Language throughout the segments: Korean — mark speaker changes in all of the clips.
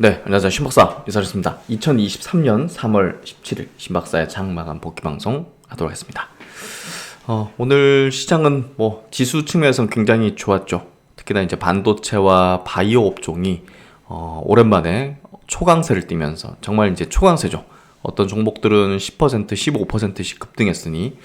Speaker 1: 네, 안녕하세요. 신박사 이사였습니다. 2023년 3월 17일 신박사의 장마감 복귀 방송 하도록 하겠습니다. 오늘 시장은 지수 측면에서는 굉장히 좋았죠. 특히나 이제 반도체와 바이오 업종이 오랜만에 초강세를 띠면서 정말 이제 초강세죠. 어떤 종목들은 10%, 15%씩 급등했으니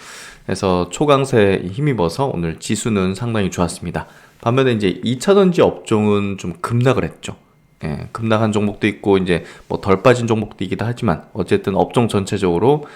Speaker 1: 그래서 초강세에 힘입어서 오늘 지수는 상당히 좋았습니다. 반면에 이제 2차전지 업종은 좀 급락을 했죠. 예, 급락한 종목도 있고 이제 덜 빠진 종목도 있기도 하지만 어쨌든 업종 전체적으로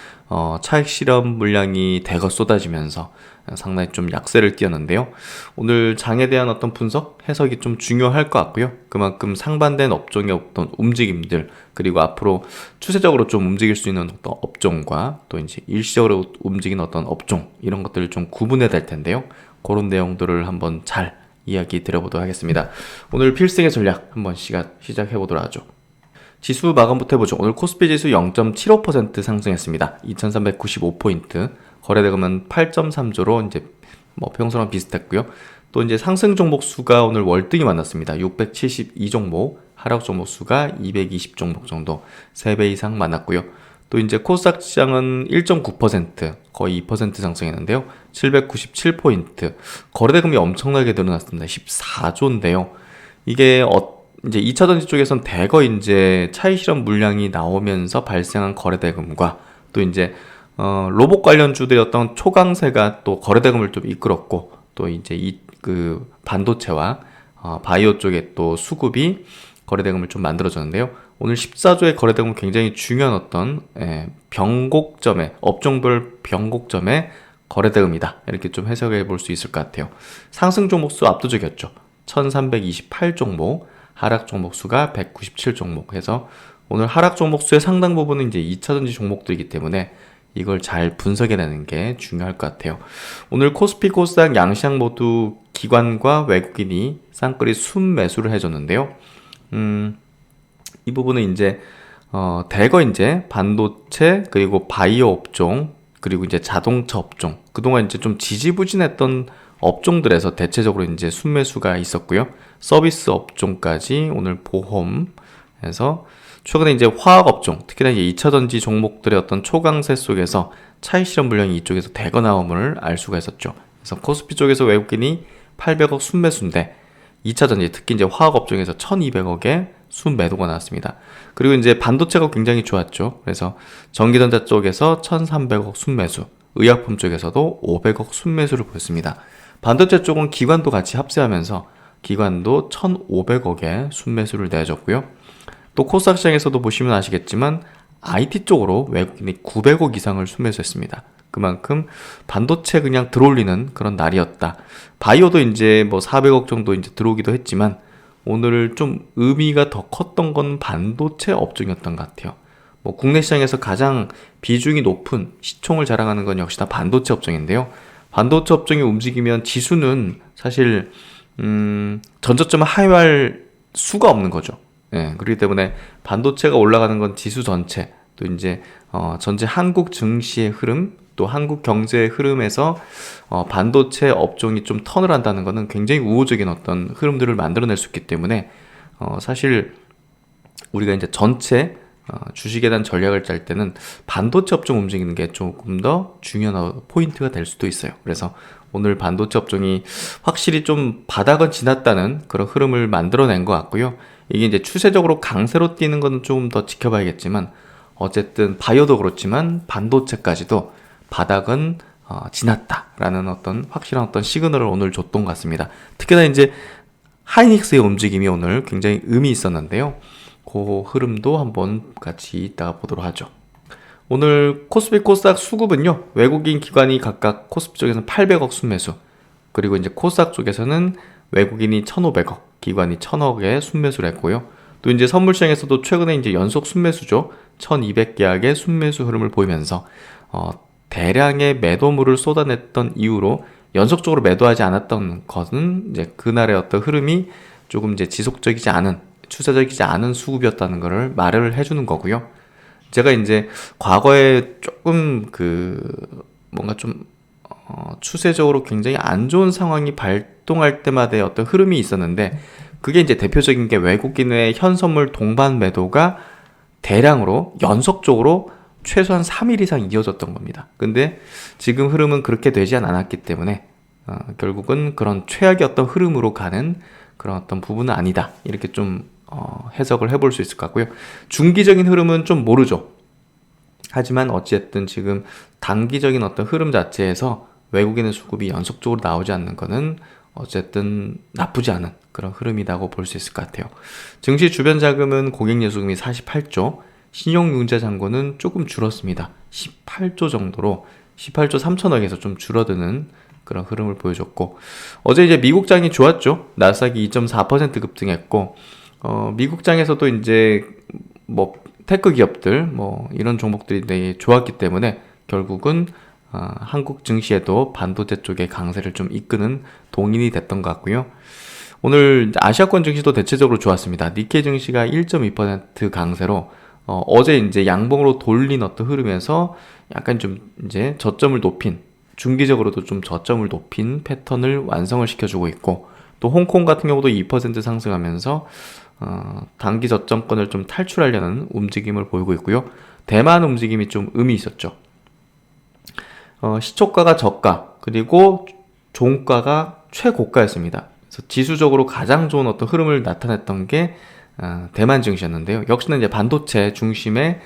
Speaker 1: 차익 실현 물량이 대거 쏟아지면서 상당히 좀 약세를 띄었는데요. 오늘 장에 대한 어떤 분석, 해석이 좀 중요할 것 같고요. 그만큼 상반된 업종의 어떤 움직임들, 그리고 앞으로 추세적으로 좀 움직일 수 있는 어떤 업종과 또 이제 일시적으로 움직이는 어떤 업종, 이런 것들을 좀 구분해야 될 텐데요. 그런 내용들을 한번 잘 이야기 드려보도록 하겠습니다. 오늘 필승의 전략 한번 시작해 보도록 하죠. 지수 마감부터 해보죠. 오늘 코스피 지수 0.75% 상승했습니다. 2395포인트. 거래대금은 8.3조로 이제 평소랑 비슷했고요. 또 이제 상승 종목 수가 오늘 월등히 많았습니다. 672종목, 하락 종목 수가 220 종목 정도, 3배 이상 많았고요. 또 이제 코스닥 시장은 1.9%, 거의 2% 상승했는데요. 797포인트. 거래대금이 엄청나게 늘어났습니다. 14조인데요. 이게 이제 2차전지 쪽에선 대거 이제 차익 실현 물량이 나오면서 발생한 거래대금과 또 이제 로봇 관련주들의 어떤 초강세가 또 거래대금을 좀 이끌었고, 또 이제 그 반도체와 바이오 쪽에 또 수급이 거래대금을 좀 만들어줬는데요. 오늘 14조의 거래대금은 굉장히 중요한 어떤 변곡점에, 업종별 변곡점의 거래대금이다, 이렇게 좀 해석해 볼 수 있을 것 같아요. 상승 종목 수 압도적이었죠. 1328종목, 하락 종목 수가 197종목 해서 오늘 하락 종목 수의 상당 부분은 이제 2차전지 종목들이기 때문에 이걸 잘 분석해내는 게 중요할 것 같아요. 오늘 코스피, 코스닥, 양시장 모두 기관과 외국인이 쌍끌이 순매수를 해줬는데요. 이 부분은 이제 대거 이제 반도체, 그리고 바이오 업종, 그리고 이제 자동차 업종, 그동안 이제 좀 지지부진했던 업종들에서 대체적으로 이제 순매수가 있었고요. 서비스 업종까지 오늘 보험에서, 최근에 이제 화학 업종, 특히나 이제 2차전지 종목들의 어떤 초강세 속에서 차익 실현 물량이 이쪽에서 대거 나옴을 알 수가 있었죠. 그래서 코스피 쪽에서 외국인이 800억 순매수인데 2차전지, 특히 이제 화학 업종에서 1200억의 순매도가 나왔습니다. 그리고 이제 반도체가 굉장히 좋았죠. 그래서 전기전자 쪽에서 1300억 순매수, 의약품 쪽에서도 500억 순매수를 보였습니다. 반도체 쪽은 기관도 같이 합세하면서 기관도 1500억의 순매수를 내줬고요. 또 코스닥 시장에서도 보시면 아시겠지만 IT 쪽으로 외국인이 900억 이상을 순매수했습니다. 그만큼 반도체 그냥 들어올리는 그런 날이었다. 바이오도 이제 400억 정도 이제 들어오기도 했지만 오늘 좀 의미가 더 컸던 건 반도체 업종이었던 것 같아요. 국내 시장에서 가장 비중이 높은 시총을 자랑하는 건 역시나 반도체 업종인데요. 반도체 업종이 움직이면 지수는 사실 전저점을 하회할 수가 없는 거죠. 예, 그렇기 때문에 반도체가 올라가는 건 지수 전체, 또 이제 전체 한국 증시의 흐름, 또 한국 경제의 흐름에서 반도체 업종이 좀 턴을 한다는 것은 굉장히 우호적인 어떤 흐름들을 만들어낼 수 있기 때문에 사실 우리가 이제 전체 주식에 대한 전략을 짤 때는 반도체 업종 움직이는 게 조금 더 중요한 포인트가 될 수도 있어요. 그래서 오늘 반도체 업종이 확실히 좀 바닥은 지났다는 그런 흐름을 만들어낸 것 같고요. 이게 이제 추세적으로 강세로 뛰는 거는 조금 더 지켜봐야겠지만, 어쨌든 바이오도 그렇지만 반도체까지도 바닥은 지났다라는 어떤 확실한 어떤 시그널을 오늘 줬던 것 같습니다. 특히나 이제 하이닉스의 움직임이 오늘 굉장히 의미 있었는데요. 그 흐름도 한번 같이 이따가 보도록 하죠. 오늘 코스피, 코스닥 수급은요, 외국인 기관이 각각 코스피 쪽에서는 800억 순매수, 그리고 이제 코스닥 쪽에서는 외국인이 1,500억, 기관이 1,000억의 순매수를 했고요. 또 이제 선물시장에서도 최근에 이제 연속 순매수죠. 1,200계약의 순매수 흐름을 보이면서 대량의 매도물을 쏟아냈던 이유로 연속적으로 매도하지 않았던 것은 이제 그날의 어떤 흐름이 조금 이제 지속적이지 않은, 추세적이지 않은 수급이었다는 것을 말을 해주는 거고요. 제가 이제 과거에 조금 뭔가 좀 추세적으로 굉장히 안 좋은 상황이 발동할 때마다의 어떤 흐름이 있었는데, 그게 이제 대표적인 게 외국인의 현선물 동반 매도가 대량으로 연속적으로 최소한 3일 이상 이어졌던 겁니다. 근데 지금 흐름은 그렇게 되지 않았기 때문에 결국은 그런 최악의 어떤 흐름으로 가는 그런 어떤 부분은 아니다. 이렇게 좀 해석을 해볼 수 있을 것 같고요. 중기적인 흐름은 좀 모르죠. 하지만 어찌됐든 지금 단기적인 어떤 흐름 자체에서 외국인의 수급이 연속적으로 나오지 않는 거는 어쨌든 나쁘지 않은 그런 흐름이라고 볼 수 있을 것 같아요. 증시 주변 자금은 고객예수금이 48조, 신용융자 잔고는 조금 줄었습니다. 18조 정도로 18조 3천억에서 좀 줄어드는 그런 흐름을 보여줬고, 어제 이제 미국장이 좋았죠. 나스닥이 2.4% 급등했고, 미국장에서도 이제 뭐 테크 기업들 뭐 이런 종목들이 되게 좋았기 때문에 결국은 한국 증시에도 반도체 쪽의 강세를 좀 이끄는 동인이 됐던 것 같고요. 오늘 아시아권 증시도 대체적으로 좋았습니다. 니케이 증시가 1.2% 강세로 어제 이제 양봉으로 돌린 어떤 흐름에서 약간 좀 이제 저점을 높인, 중기적으로도 좀 저점을 높인 패턴을 완성을 시켜주고 있고, 또 홍콩 같은 경우도 2% 상승하면서 단기 저점권을 좀 탈출하려는 움직임을 보이고 있고요. 대만 움직임이 좀 의미 있었죠. 시초가가 저가, 그리고 종가가 최고가였습니다. 그래서 지수적으로 가장 좋은 어떤 흐름을 나타냈던 게 대만 증시였는데요. 역시나 이제 반도체 중심의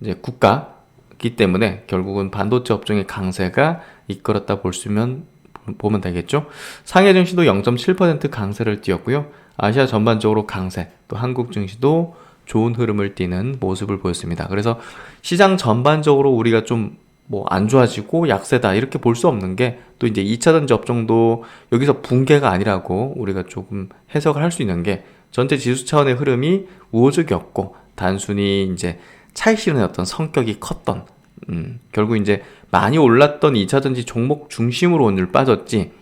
Speaker 1: 이제 국가이기 때문에 결국은 반도체 업종의 강세가 이끌었다 보면 되겠죠. 상해 증시도 0.7% 강세를 띄었고요. 아시아 전반적으로 강세, 또 한국 증시도 좋은 흐름을 띠는 모습을 보였습니다. 그래서 시장 전반적으로 우리가 좀 뭐 안 좋아지고 약세다 이렇게 볼 수 없는 게, 또 이제 2차전지 업종도 여기서 붕괴가 아니라고 우리가 조금 해석을 할 수 있는 게, 전체 지수 차원의 흐름이 우호적이었고 단순히 이제 차익 실현의 어떤 성격이 컸던, 결국 이제 많이 올랐던 2차전지 종목 중심으로 오늘 빠졌지,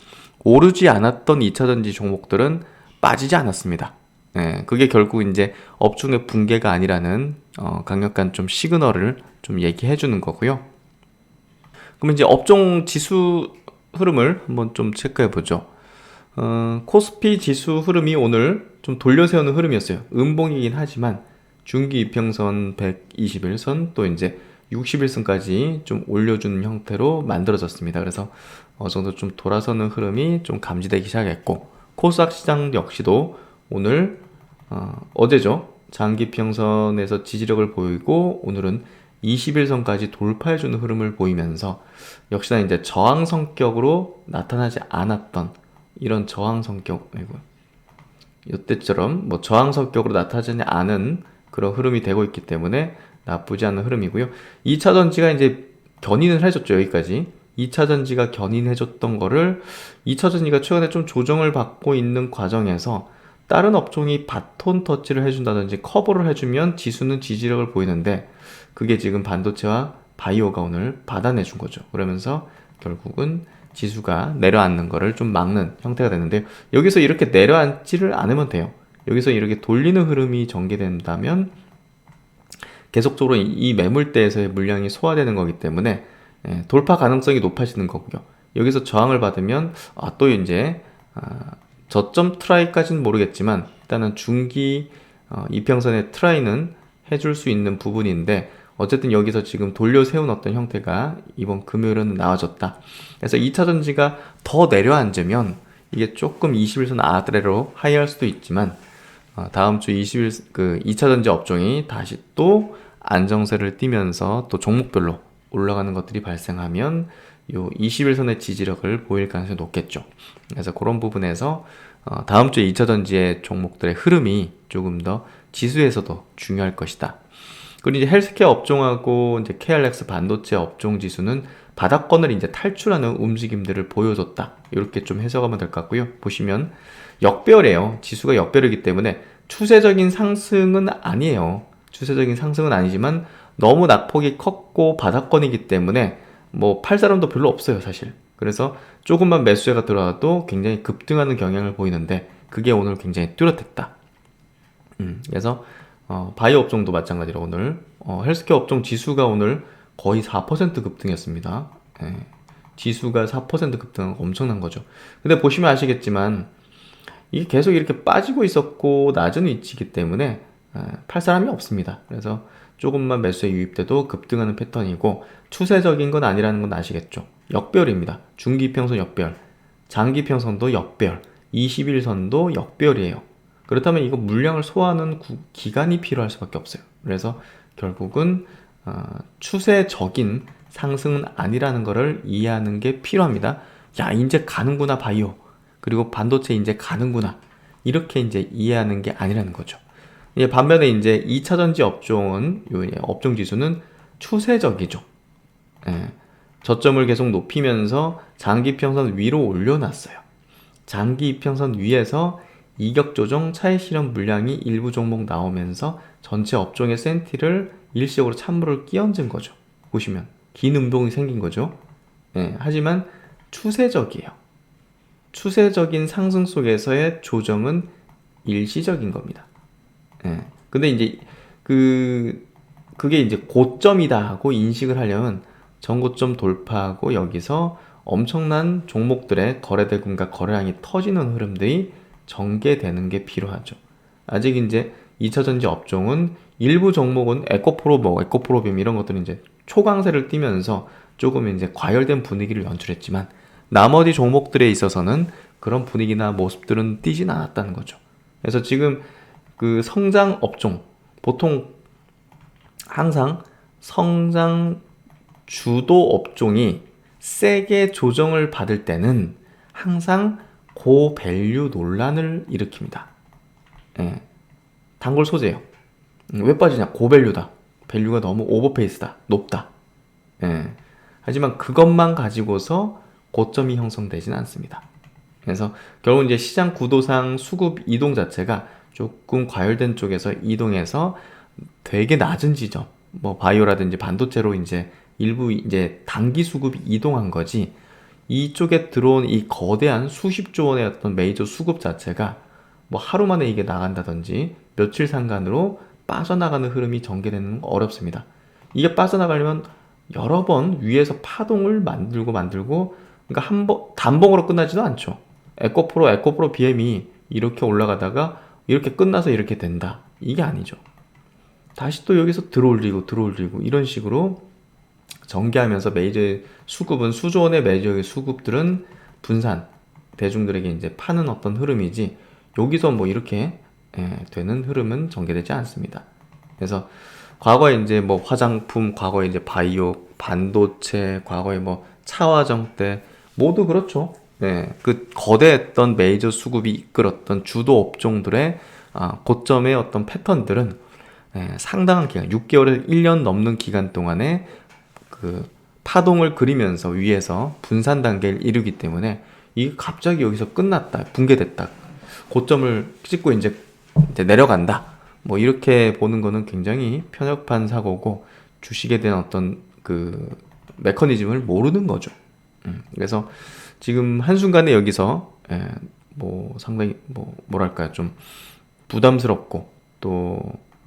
Speaker 1: 오르지 않았던 2차전지 종목들은 빠지지 않았습니다. 그게 결국 이제 업종의 붕괴가 아니라는 강력한 좀 시그널을 좀 얘기해 주는 거고요. 그러면 이제 업종 지수 흐름을 한번 좀 체크해 보죠. 코스피 지수 흐름이 오늘 좀 돌려세우는 흐름이었어요. 음봉이긴 하지만 중기 이평선 121선 또 이제 60일선까지 좀 올려주는 형태로 만들어졌습니다. 그래서 어느 정도 좀 돌아서는 흐름이 좀 감지되기 시작했고, 코스닥 시장 역시도 오늘 어제죠. 장기평선에서 지지력을 보이고 오늘은 21선까지 돌파해주는 흐름을 보이면서 역시나 이제 저항 성격으로 나타나지 않았던 이런 저항 성격, 이때처럼 뭐 저항 성격으로 나타나지 않은 그런 흐름이 되고 있기 때문에 나쁘지 않은 흐름이고요. 2차 전지가 이제 견인을 해줬죠. 여기까지 2차 전지가 견인해줬던 거를 2차 전지가 최근에 좀 조정을 받고 있는 과정에서 다른 업종이 바톤 터치를 해준다든지 커버를 해주면 지수는 지지력을 보이는데, 그게 지금 반도체와 바이오가 오늘 받아내준 거죠. 그러면서 결국은 지수가 내려앉는 거를 좀 막는 형태가 됐는데요. 여기서 이렇게 내려앉지를 않으면 돼요. 여기서 이렇게 돌리는 흐름이 전개된다면 계속적으로 이 매물대에서의 물량이 소화되는 거기 때문에 돌파 가능성이 높아지는 거고요. 여기서 저항을 받으면 또 이제 저점 트라이까지는 모르겠지만 일단은 중기 이평선의 트라이는 해줄 수 있는 부분인데, 어쨌든 여기서 지금 돌려 세운 어떤 형태가 이번 금요일은 나와졌다. 그래서 2차 전지가 더 내려앉으면 이게 조금 21선 아래로 하이할 수도 있지만, 다음 주 2차 전지 업종이 다시 또 안정세를 띠면서 또 종목별로 올라가는 것들이 발생하면 요 21선의 지지력을 보일 가능성이 높겠죠. 그래서 그런 부분에서 다음 주에 2차 전지의 종목들의 흐름이 조금 더 지수에서도 중요할 것이다. 그리고 이제 헬스케어 업종하고 이제 KRX 반도체 업종 지수는 바닥권을 이제 탈출하는 움직임들을 보여줬다. 이렇게 좀 해석하면 될 것 같고요. 보시면 역별이에요. 지수가 역별이기 때문에 추세적인 상승은 아니에요. 추세적인 상승은 아니지만 너무 낙폭이 컸고 바닥권이기 때문에 뭐 팔 사람도 별로 없어요, 사실. 그래서 조금만 매수세가 들어와도 굉장히 급등하는 경향을 보이는데, 그게 오늘 굉장히 뚜렷했다. 그래서 바이오 업종도 마찬가지로 오늘 헬스케어 업종 지수가 오늘 거의 4% 급등했습니다. 지수가 4% 급등한 거 엄청난 거죠. 근데 보시면 아시겠지만 이게 계속 이렇게 빠지고 있었고 낮은 위치이기 때문에 팔 사람이 없습니다. 그래서 조금만 매수에 유입돼도 급등하는 패턴이고 추세적인 건 아니라는 건 아시겠죠? 역별입니다. 중기평선 역별, 장기평선도 역별, 20일선도 역별이에요. 그렇다면 이거 물량을 소화하는 기간이 필요할 수밖에 없어요. 그래서 결국은 추세적인 상승은 아니라는 것을 이해하는 게 필요합니다. 야, 이제 가는구나 바이오. 그리고 반도체 이제 가는구나. 이렇게 이제 이해하는 게 아니라는 거죠. 반면에 이제 2차전지 업종은, 업종 지수는 추세적이죠. 예. 저점을 계속 높이면서 장기 이평선 위로 올려놨어요. 장기 이평선 위에서 이격 조정 차익 실현 물량이 일부 종목 나오면서 전체 업종의 센티를 일시적으로 찬물을 끼얹은 거죠. 보시면 긴 음봉이 생긴 거죠. 예. 하지만 추세적이에요. 추세적인 상승 속에서의 조정은 일시적인 겁니다. 예. 근데 이제 그게 이제 고점이다 하고 인식을 하려면 전고점 돌파하고 여기서 엄청난 종목들의 거래대금과 거래량이 터지는 흐름들이 전개되는 게 필요하죠. 아직 이제 2차전지 업종은 일부 종목은 에코프로비움 이런 것들은 이제 초강세를 띠면서 조금 이제 과열된 분위기를 연출했지만 나머지 종목들에 있어서는 그런 분위기나 모습들은 띄진 않았다는 거죠. 그래서 지금 그 성장 업종, 보통 항상 성장 주도 업종이 세게 조정을 받을 때는 항상 고밸류 논란을 일으킵니다. 예. 단골 소재예요. 왜 빠지냐? 고밸류다. 밸류가 너무 오버페이스다. 높다. 예. 하지만 그것만 가지고서 고점이 형성되지는 않습니다. 그래서 결국 이제 시장 구도상 수급 이동 자체가 조금 과열된 쪽에서 이동해서 되게 낮은 지점, 뭐 바이오라든지 반도체로 이제 일부 이제 단기 수급이 이동한 거지, 이쪽에 들어온 이 거대한 수십조 원의 어떤 메이저 수급 자체가 뭐 하루 만에 이게 나간다든지 며칠 상간으로 빠져나가는 흐름이 전개되는 건 어렵습니다. 이게 빠져나가려면 여러 번 위에서 파동을 만들고 그러니까 단봉으로 끝나지도 않죠. 에코프로 BM이 이렇게 올라가다가 이렇게 끝나서 이렇게 된다. 이게 아니죠. 다시 또 여기서 들어올리고 이런 식으로 전개하면서 메이저 수급은 수조원의 메이저 수급들은 분산, 대중들에게 이제 파는 어떤 흐름이지, 여기서 뭐 이렇게 되는 흐름은 전개되지 않습니다. 그래서 과거에 이제 뭐 화장품, 과거에 이제 바이오, 반도체, 과거에 뭐 차화정 때 모두 그렇죠. 네, 그 거대했던 메이저 수급이 이끌었던 주도 업종들의 고점의 어떤 패턴들은 상당한 기간, 6개월에서 1년 넘는 기간 동안에 그 파동을 그리면서 위에서 분산 단계를 이루기 때문에 이게 갑자기 여기서 끝났다, 붕괴됐다, 고점을 찍고 이제 내려간다, 뭐 이렇게 보는 거는 굉장히 편협한 사고고 주식에 대한 어떤 그 메커니즘을 모르는 거죠. 그래서 지금 한순간에 여기서 뭐 상당히 뭐랄까요, 좀 부담스럽고 또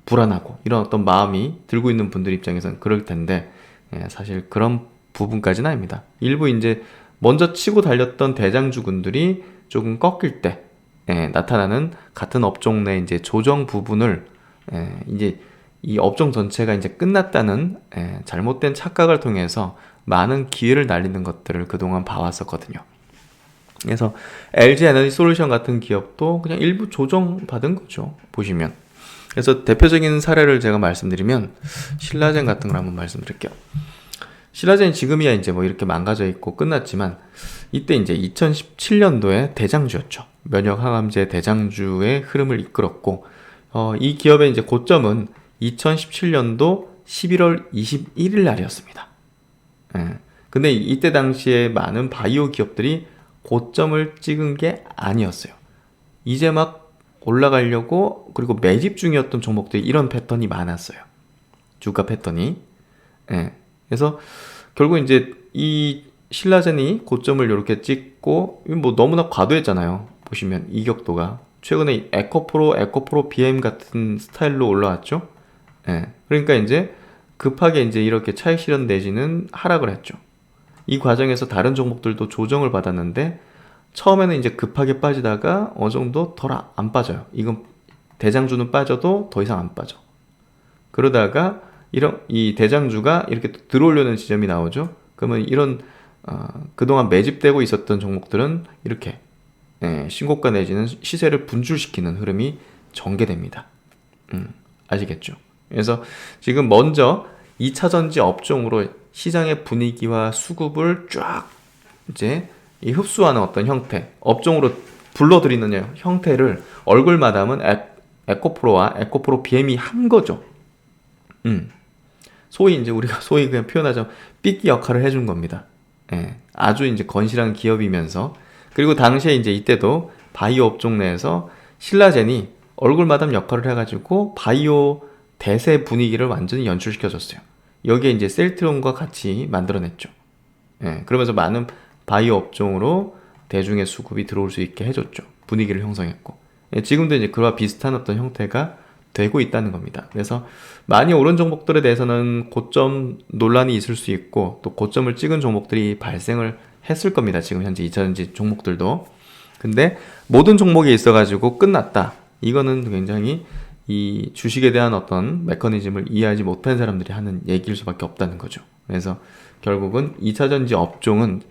Speaker 1: 불안하고 이런 어떤 마음이 들고 있는 분들 입장에서는 그럴 텐데, 사실 그런 부분까지는 아닙니다. 일부 이제 먼저 치고 달렸던 대장주군들이 조금 꺾일 때 나타나는 같은 업종 내 이제 조정 부분을 이제 이 업종 전체가 이제 끝났다는 잘못된 착각을 통해서 많은 기회를 날리는 것들을 그동안 봐왔었거든요. 그래서 LG 에너지 솔루션 같은 기업도 그냥 일부 조정받은 거죠, 보시면. 그래서 대표적인 사례를 제가 말씀드리면 신라젠 같은 걸 한번 말씀드릴게요. 신라젠이 지금이야 이제 뭐 이렇게 망가져 있고 끝났지만, 이때 이제 2017년도에 대장주였죠. 면역 항암제 대장주의 흐름을 이끌었고, 이 기업의 이제 고점은 2017년도 11월 21일 날이었습니다. 근데 이때 당시에 많은 바이오 기업들이 고점을 찍은 게 아니었어요. 이제 막 올라가려고, 그리고 매집 중이었던 종목들이 이런 패턴이 많았어요. 주가 패턴이. 그래서 결국 이제 이 신라젠이 고점을 이렇게 찍고, 뭐 너무나 과도했잖아요. 보시면 이격도가 최근에 에코프로 BM 같은 스타일로 올라왔죠. 그러니까 이제 급하게 이제 이렇게 차익 실현 내지는 하락을 했죠. 이 과정에서 다른 종목들도 조정을 받았는데 처음에는 이제 급하게 빠지다가 어느 정도 덜 안 빠져요. 이건 대장주는 빠져도 더 이상 안 빠져. 그러다가 이 대장주가 이렇게 들어오려는 지점이 나오죠. 그러면 이런 그동안 매집되고 있었던 종목들은 이렇게 신고가 내지는 시세를 분출시키는 흐름이 전개됩니다. 아시겠죠? 그래서 지금 먼저 2차전지 업종으로 시장의 분위기와 수급을 쫙 이제 이 흡수하는 어떤 형태, 업종으로 불러들이는 형태를 얼굴마 담은 에코프로와 에코프로 BM이 한 거죠. 소위 이제 우리가 소위 그냥 표현하자면 삐끼 역할을 해준 겁니다. 아주 이제 건실한 기업이면서, 그리고 당시에 이제 이때도 바이오 업종 내에서 신라젠이 얼굴마담 역할을 해가지고 바이오 대세 분위기를 완전히 연출시켜줬어요. 여기에 이제 셀트론과 같이 만들어냈죠. 그러면서 많은 바이오 업종으로 대중의 수급이 들어올 수 있게 해줬죠. 분위기를 형성했고, 지금도 이제 그와 비슷한 어떤 형태가 되고 있다는 겁니다. 그래서 많이 오른 종목들에 대해서는 고점 논란이 있을 수 있고, 또 고점을 찍은 종목들이 발생을 했을 겁니다. 지금 현재 2차전지 종목들도. 근데 모든 종목에 있어가지고 끝났다, 이거는 굉장히 이 주식에 대한 어떤 메커니즘을 이해하지 못한 사람들이 하는 얘기일 수밖에 없다는 거죠. 그래서 결국은 2차전지 업종은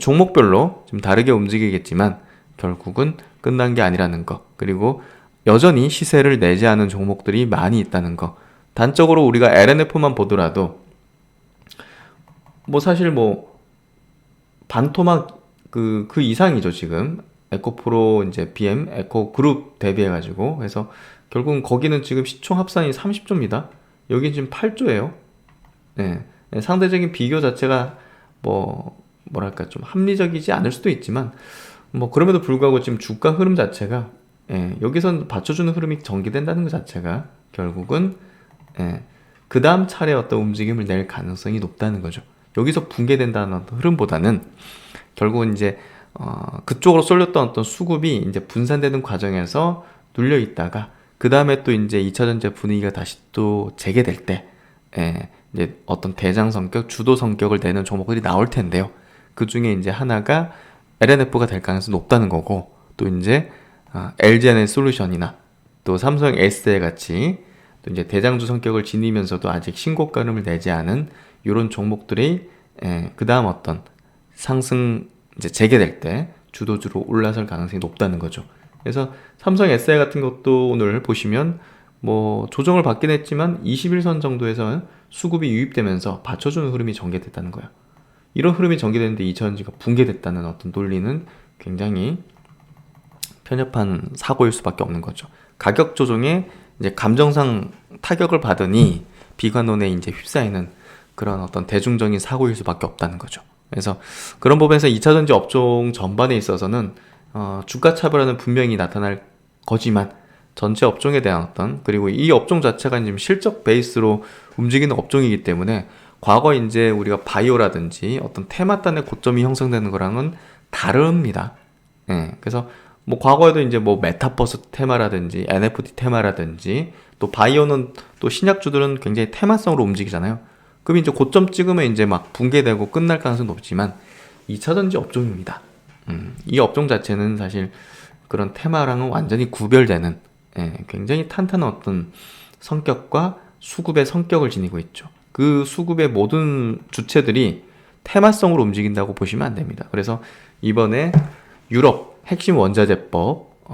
Speaker 1: 종목별로 좀 다르게 움직이겠지만 결국은 끝난 게 아니라는 거, 그리고 여전히 시세를 내지 않은 종목들이 많이 있다는 거. 단적으로 우리가 LNF만 보더라도 뭐 사실 뭐 반토막 그 이상이죠. 지금 에코프로 이제 BM 에코그룹 대비해가지고. 그래서 결국은 거기는 지금 시총 합산이 30조입니다. 여기 지금 8조예요. 상대적인 비교 자체가 뭐랄까 좀 합리적이지 않을 수도 있지만, 뭐 그럼에도 불구하고 지금 주가 흐름 자체가 여기선 받쳐주는 흐름이 전개된다는 것 자체가 결국은 그 다음 차례 어떤 움직임을 낼 가능성이 높다는 거죠. 여기서 붕괴된다는 어떤 흐름보다는 결국은 이제 그쪽으로 쏠렸던 어떤 수급이 이제 분산되는 과정에서 눌려 있다가 그 다음에 또 이제 2차전지 분위기가 다시 또 재개될 때 이제 어떤 대장 성격, 주도 성격을 내는 종목들이 나올 텐데요. 그 중에 이제 하나가 LNF가 될 가능성이 높다는 거고, 또 이제 LG에너지 솔루션이나 또 삼성 SDI 같이 또 이제 대장주 성격을 지니면서도 아직 신고가름을 내지 않은 이런 종목들이 그 다음 어떤 상승 이제 재개될 때 주도주로 올라설 가능성이 높다는 거죠. 그래서 삼성 SDI 같은 것도 오늘 보시면 뭐 조정을 받긴 했지만 21선 정도에서 수급이 유입되면서 받쳐주는 흐름이 전개됐다는 거예요. 이런 흐름이 전개됐는데 2차전지가 붕괴됐다는 어떤 논리는 굉장히 편협한 사고일 수밖에 없는 거죠. 가격 조정에 이제 감정상 타격을 받으니 비관론에 이제 휩싸이는 그런 어떤 대중적인 사고일 수밖에 없다는 거죠. 그래서 그런 부분에서 2차전지 업종 전반에 있어서는 주가 차별화는 분명히 나타날 거지만 전체 업종에 대한 어떤, 그리고 이 업종 자체가 지금 실적 베이스로 움직이는 업종이기 때문에 과거 이제 우리가 바이오라든지 어떤 테마단의 고점이 형성되는 거랑은 다릅니다. 그래서 뭐 과거에도 이제 뭐 메타버스 테마라든지 NFT 테마라든지 또 바이오는 또 신약주들은 굉장히 테마성으로 움직이잖아요. 그럼 이제 고점 찍으면 이제 막 붕괴되고 끝날 가능성이 높지만 2차전지 업종입니다. 이 업종 자체는 사실 그런 테마랑은 완전히 구별되는 굉장히 탄탄한 어떤 성격과 수급의 성격을 지니고 있죠. 그 수급의 모든 주체들이 테마성으로 움직인다고 보시면 안 됩니다. 그래서 이번에 유럽 핵심 원자재법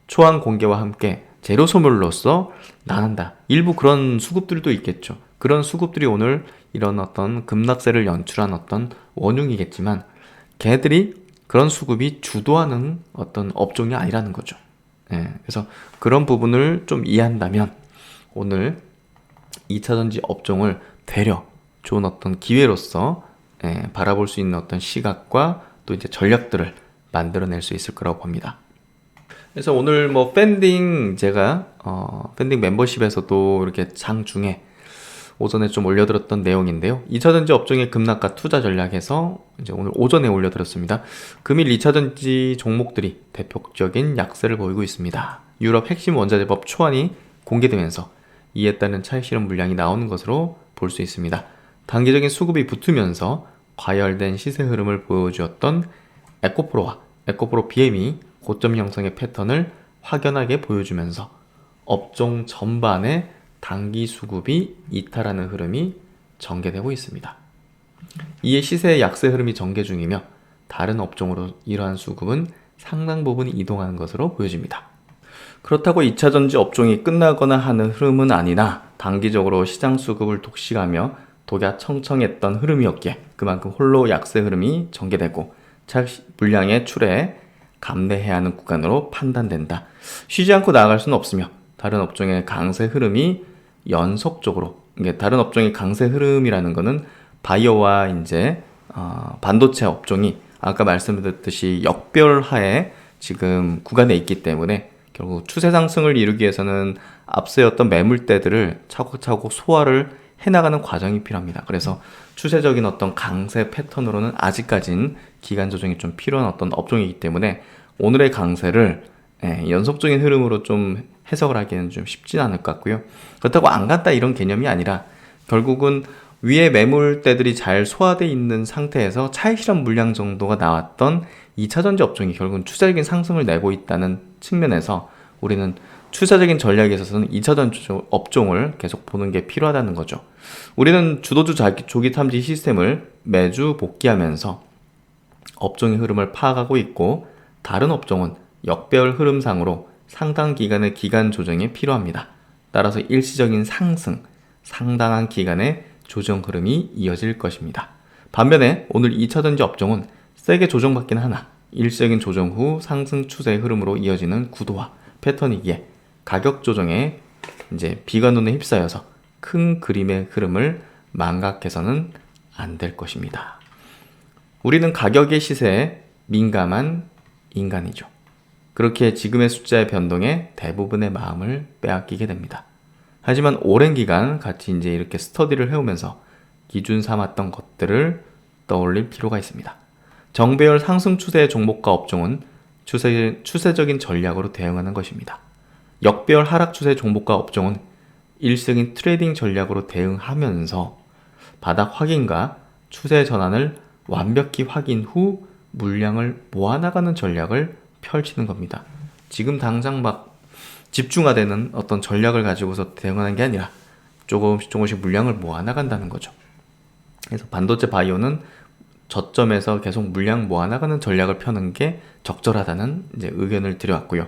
Speaker 1: 초안 공개와 함께 재료 소멸로서 나간다. 일부 그런 수급들도 있겠죠. 그런 수급들이 오늘 이런 어떤 급락세를 연출한 어떤 원흉이겠지만 걔들이 그런 수급이 주도하는 어떤 업종이 아니라는 거죠. 그래서 그런 부분을 좀 이해한다면 오늘 2차전지 업종을 되려 좋은 어떤 기회로서 바라볼 수 있는 어떤 시각과 또 이제 전략들을 만들어낼 수 있을 거라고 봅니다. 그래서 오늘 뭐 팬딩 제가 팬딩 멤버십에서도 이렇게 장중에 오전에 좀 올려드렸던 내용인데요. 2차전지 업종의 급락과 투자 전략에서 이제 오늘 오전에 올려드렸습니다. 금일 2차전지 종목들이 대표적인 약세를 보이고 있습니다. 유럽 핵심 원자재법 초안이 공개되면서 이에 따른 차익 실현 물량이 나오는 것으로 볼 수 있습니다. 단기적인 수급이 붙으면서 과열된 시세 흐름을 보여주었던 에코프로와 에코프로 BM이 고점 형성의 패턴을 확연하게 보여주면서 업종 전반의 단기 수급이 이탈하는 흐름이 전개되고 있습니다. 이에 시세의 약세 흐름이 전개 중이며 다른 업종으로 이러한 수급은 상당 부분 이동하는 것으로 보여집니다. 그렇다고 2차전지 업종이 끝나거나 하는 흐름은 아니나 단기적으로 시장 수급을 독식하며 독야청청했던 흐름이었기에 그만큼 홀로 약세 흐름이 전개되고 물량의 출에 감내해야 하는 구간으로 판단된다. 쉬지 않고 나아갈 수는 없으며 다른 업종의 강세 흐름이 연속적으로, 이게 다른 업종의 강세 흐름이라는 것은 바이오와 이제 반도체 업종이 아까 말씀드렸듯이 역별하에 지금 구간에 있기 때문에 결국 추세 상승을 이루기 위해서는 앞서의 어떤 매물대들을 차곡차곡 소화를 해나가는 과정이 필요합니다. 그래서 추세적인 어떤 강세 패턴으로는 아직까진 기간 조정이 좀 필요한 어떤 업종이기 때문에 오늘의 강세를 연속적인 흐름으로 좀 해석을 하기에는 좀 쉽진 않을 것 같고요. 그렇다고 안 갔다 이런 개념이 아니라 결국은 위에 매물대들이 잘 소화되어 있는 상태에서 차익 실현 물량 정도가 나왔던 2차전지 업종이 결국은 추세적인 상승을 내고 있다는 측면에서 우리는 추세적인 전략에 있어서는 2차전지 업종을 계속 보는 게 필요하다는 거죠. 우리는 주도주 조기 탐지 시스템을 매주 복귀하면서 업종의 흐름을 파악하고 있고 다른 업종은 역배열 흐름상으로 상당 기간의 기간 조정이 필요합니다. 따라서 일시적인 상승, 상당한 기간의 조정 흐름이 이어질 것입니다. 반면에 오늘 2차전지 업종은 세게 조정받긴 하나 일시적인 조정 후 상승 추세의 흐름으로 이어지는 구도와 패턴이기에 가격 조정에 이제 비관론에 휩싸여서 큰 그림의 흐름을 망각해서는 안 될 것입니다. 우리는 가격의 시세에 민감한 인간이죠. 그렇게 지금의 숫자의 변동에 대부분의 마음을 빼앗기게 됩니다. 하지만 오랜 기간 같이 이제 이렇게 스터디를 해오면서 기준 삼았던 것들을 떠올릴 필요가 있습니다. 정배열 상승 추세의 종목과 업종은 추세적인 전략으로 대응하는 것입니다. 역배열 하락 추세 종목과 업종은 일시적인 트레이딩 전략으로 대응하면서 바닥 확인과 추세 전환을 완벽히 확인 후 물량을 모아나가는 전략을 펼치는 겁니다. 지금 당장 막 집중화되는 어떤 전략을 가지고서 대응하는 게 아니라 조금씩 물량을 모아나간다는 거죠. 그래서 반도체 바이오는 저점에서 계속 물량 모아나가는 전략을 펴는 게 적절하다는 이제 의견을 드려왔고요.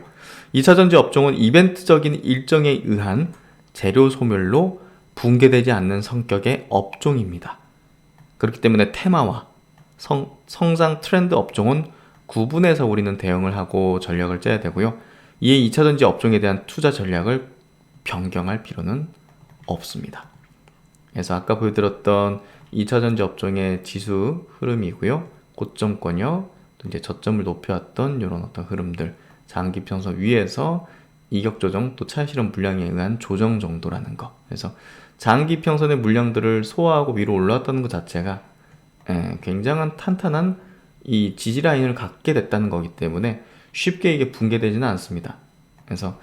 Speaker 1: 2차전지 업종은 이벤트적인 일정에 의한 재료 소멸로 붕괴되지 않는 성격의 업종입니다. 그렇기 때문에 테마와 성장 트렌드 업종은 구분해서 우리는 대응을 하고 전략을 짜야 되고요. 이에 2차전지 업종에 대한 투자 전략을 변경할 필요는 없습니다. 그래서 아까 보여드렸던 2차전지 업종의 지수 흐름이고요. 고점권역, 또 이제 저점을 높여왔던 이런 어떤 흐름들, 장기 평선 위에서 이격 조정, 또 차익 실현 물량에 의한 조정 정도라는 거. 그래서 장기 평선의 물량들을 소화하고 위로 올라왔다는 것 자체가 굉장한 탄탄한 이 지지 라인을 갖게 됐다는 거기 때문에 쉽게 이게 붕괴되지는 않습니다. 그래서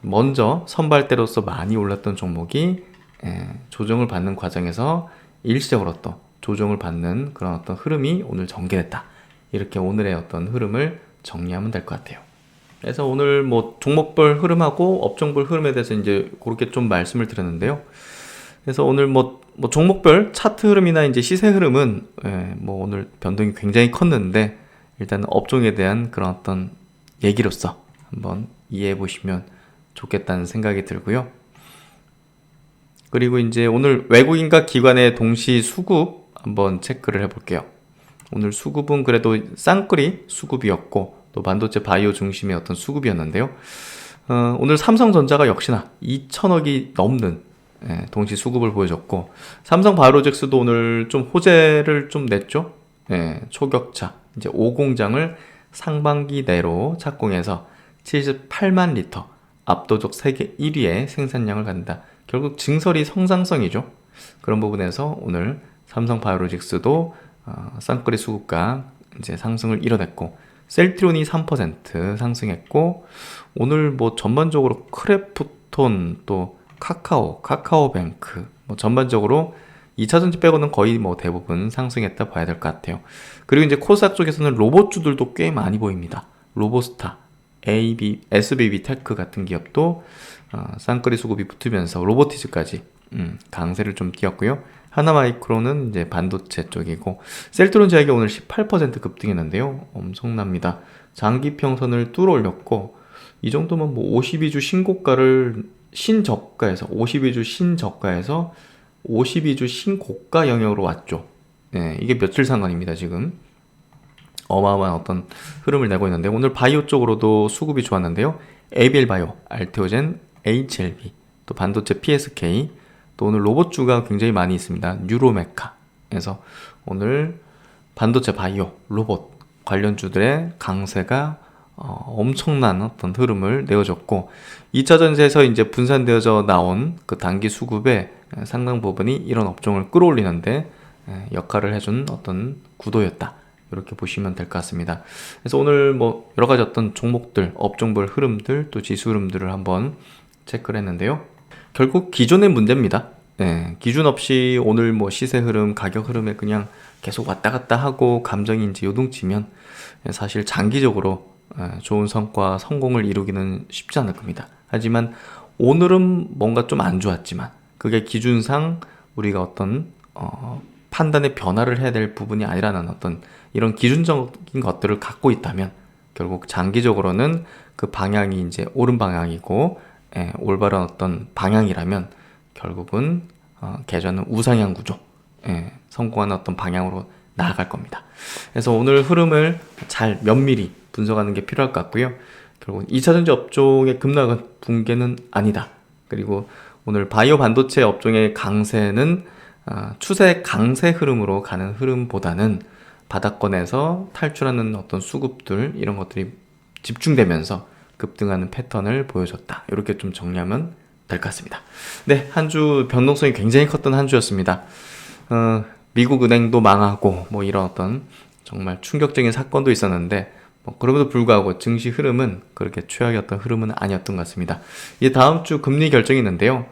Speaker 1: 먼저 선발대로서 많이 올랐던 종목이 조정을 받는 과정에서 일시적으로 또 조정을 받는 그런 어떤 흐름이 오늘 전개됐다. 이렇게 오늘의 어떤 흐름을 정리하면 될 것 같아요. 그래서 오늘 뭐 종목별 흐름하고 업종별 흐름에 대해서 이제 그렇게 좀 말씀을 드렸는데요. 그래서 오늘 뭐 종목별 차트 흐름이나 이제 시세 흐름은 뭐 오늘 변동이 굉장히 컸는데 일단 업종에 대한 그런 어떤 얘기로서 한번 이해해 보시면 좋겠다는 생각이 들고요. 그리고 이제 오늘 외국인과 기관의 동시 수급 한번 체크를 해볼게요. 오늘 수급은 그래도 쌍끌이 수급이었고 또 반도체 바이오 중심의 어떤 수급이었는데요. 오늘 삼성전자가 역시나 2천억이 넘는 동시 수급을 보여줬고 삼성바이오로직스도 오늘 좀 호재를 좀 냈죠. 초격차 이제 5공장을 상반기 내로 착공해서 78만 리터 압도적 세계 1위의 생산량을 갖는다. 결국 증설이 성장성이죠. 그런 부분에서 오늘 삼성바이오로직스도 쌍끌이 수급가 이제 상승을 이뤄냈고 셀트리온이 3% 상승했고 오늘 뭐 전반적으로 크래프톤 또 카카오뱅크 뭐 전반적으로 2차전지 빼고는 거의 뭐 대부분 상승했다 봐야 될 것 같아요. 그리고 이제 코스닥 쪽에서는 로봇주들도 꽤 많이 보입니다. 로보스타, SBB 테크 같은 기업도 쌍끌이 수급이 붙으면서 로보티즈까지 강세를 좀 띄었고요. 하나마이크로는 이제 반도체 쪽이고, 셀트론 제약이 오늘 18% 급등했는데요. 엄청납니다. 장기평선을 뚫어 올렸고, 이 정도면 뭐 52주 신고가를 신저가에서 52주 신저가에서 52주 신고가 영역으로 왔죠. 네, 이게 며칠 상관입니다. 지금 어마어마한 어떤 흐름을 내고 있는데, 오늘 바이오 쪽으로도 수급이 좋았는데요. ABL 바이오, 알테오젠, HLB, 또 반도체 PSK, 또 오늘 로봇주가 굉장히 많이 있습니다. 뉴로메카에서 오늘 반도체 바이오, 로봇 관련주들의 강세가 엄청난 어떤 흐름을 내어줬고, 2차 전지에서 이제 분산되어져 나온 그 단기 수급의 상당 부분이 이런 업종을 끌어올리는데 역할을 해준 어떤 구도였다. 이렇게 보시면 될 것 같습니다. 그래서 오늘 뭐 여러 가지 어떤 종목들, 업종별 흐름들, 또 지수 흐름들을 한번 체크를 했는데요. 결국 기존의 문제입니다. 기준 없이 오늘 뭐 시세 흐름, 가격 흐름에 그냥 계속 왔다 갔다 하고 감정이 이제 요동치면 사실 장기적으로 좋은 성과, 성공을 이루기는 쉽지 않을 겁니다. 하지만 오늘은 뭔가 좀 안 좋았지만 그게 기준상 우리가 어떤 판단의 변화를 해야 될 부분이 아니라는 어떤 이런 기준적인 것들을 갖고 있다면 결국 장기적으로는 그 방향이 이제 옳은 방향이고 올바른 어떤 방향이라면 결국은 계좌는 우상향 구조, 성공하는 어떤 방향으로 나아갈 겁니다. 그래서 오늘 흐름을 잘 면밀히 분석하는 게 필요할 것 같고요. 결국 2차전지 업종의 급락은 붕괴는 아니다. 그리고 오늘 바이오 반도체 업종의 강세는 추세 강세 흐름으로 가는 흐름보다는 바닥권에서 탈출하는 어떤 수급들, 이런 것들이 집중되면서 급등하는 패턴을 보여줬다. 이렇게 좀 정리하면 될 것 같습니다. 네, 한 주 변동성이 굉장히 컸던 한 주였습니다. 미국 은행도 망하고 뭐 이런 어떤 정말 충격적인 사건도 있었는데 그럼에도 불구하고 증시 흐름은 그렇게 최악이었던 흐름은 아니었던 것 같습니다. 이제 다음 주 금리 결정이 있는데요.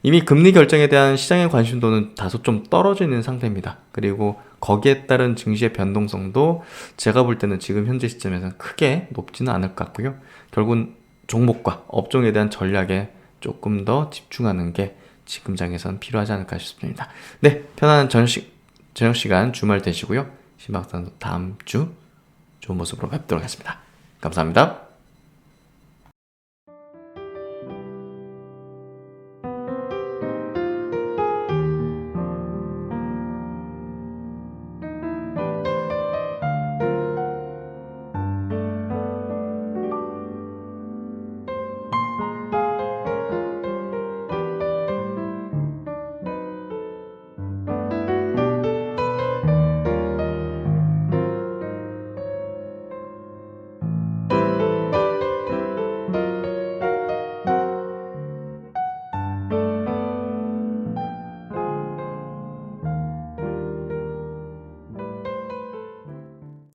Speaker 1: 이미 금리 결정에 대한 시장의 관심도는 다소 좀 떨어져 있는 상태입니다. 그리고 거기에 따른 증시의 변동성도 제가 볼 때는 지금 현재 시점에서는 크게 높지는 않을 것 같고요. 결국은 종목과 업종에 대한 전략에 조금 더 집중하는 게 지금 장에서는 필요하지 않을까 싶습니다. 네, 편안한 저녁 시간 주말 되시고요. 신박사도 다음 주 좋은 모습으로 뵙도록 하겠습니다. 감사합니다.